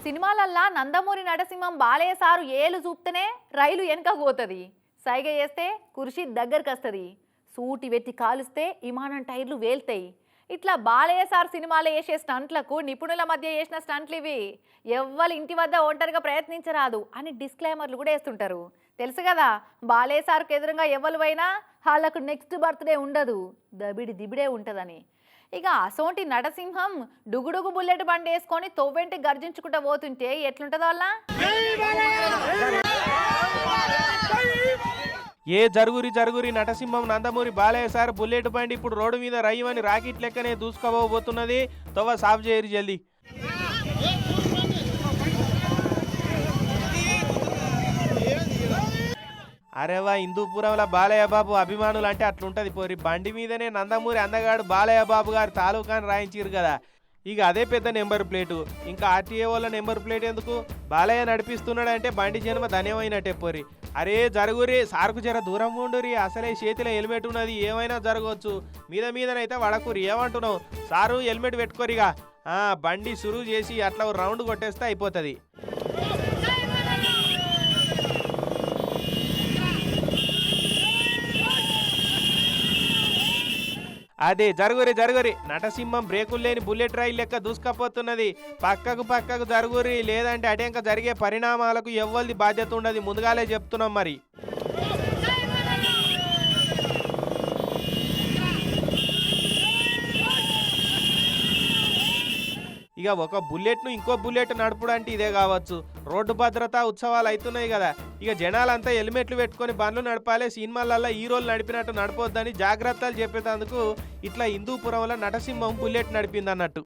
సినిమాలల్లా Nandamuri Narasimham Balayya sir ఏలు చూపుతేనే రైలు వెనక పోతుంది. సైగ చేస్తే కుర్చీ దగ్గరికి వస్తుంది. సూటి వెట్టి కాలుస్తే విమానం టైర్లు వేల్తాయి. ఇట్లా బాలయ్య సార్ సినిమాలో వేసే స్టంట్లకు నిపుణుల మధ్య చేసిన స్టంట్లు ఇవి. ఎవ్వరు ఇంటి వద్ద ఒంటరిగా ప్రయత్నించరాదు అని డిస్క్లైమర్లు కూడా వేస్తుంటారు. తెలుసు కదా, బాలయ్య సార్కు ఎదురుగా ఎవరు పోయినా వాళ్ళకు నెక్స్ట్ బర్త్డే ఉండదు, దబిడి దిబిడే ఉంటుందని. ఇక అసోంటి నరసింహం డుగుడుగు బుల్లెట్ బండి వేసుకొని తొవ్వెంటి గర్జించుకుంటూ పోతుంటే ఎట్లుంటుందో వాళ్ళ ఏ జరుగురి నటసింహం నందమూరి బాలయ్య సార్ బుల్లెట్ బండి ఇప్పుడు రోడ్డు మీద రయ్యమని రాకెట్ లెక్కనే దూసుకోబోతున్నది. తొవ్వ సాఫ్ చేయరు జల్దీ. అరేవా, హిందూపురంలో బాలయ్య బాబు అభిమానులు అంటే అట్లుంటది పోరి. బండి మీదనే నందమూరి అందగాడు బాలయ్య బాబు గారు తాలూకాని రాయించారు కదా. ఇక అదే పెద్ద నెంబర్ ప్లేటు. ఇంకా ఆర్టీఏ వాళ్ళ నెంబర్ ప్లేట్ ఎందుకు? బాలయ్య నడిపిస్తున్నాడంటే బండి జన్మ ధన్యమైనట్టే పోరి. అరే జరుగురి, సార్కు జర దూరం ఉండురి. అసలే చేతిలో హెల్మెట్ ఉన్నది, ఏమైనా జరగవచ్చు. మీదనైతే వడకూరి. ఏమంటున్నావు? సారు హెల్మెట్ పెట్టుకోరిగా. బండి సురువు చేసి అట్లా రౌండ్ కొట్టేస్తే అయిపోతుంది. అదే జరుగురి. నటసింహం బ్రేకులు లేని బుల్లెట్ రైలు లెక్క దూసుకపోతున్నది. పక్కకు జరుగురి, లేదంటే అటెంక జరిగే పరిణామాలకు ఎవ్వరిది బాధ్యత ఉండదు. ముందుగాలే చెప్తున్నాం మరి. ఇక ఒక బుల్లెట్ను ఇంకో బుల్లెట్ నడుపుడు అంటే ఇదే కావచ్చు. రోడ్డు భద్రతా ఉత్సవాలు అవుతున్నాయి కదా. ఇక జనాలంతా హెల్మెట్లు పెట్టుకొని బండ్లు నడపాలి. సినిమాలల్లో హీరోలు నడిపినట్టు నడపొద్దని జాగ్రత్తలు చెప్పేందుకు ఇట్లా హిందూపురంలో నటసింహం బుల్లెట్ నడిపింది అన్నట్టు.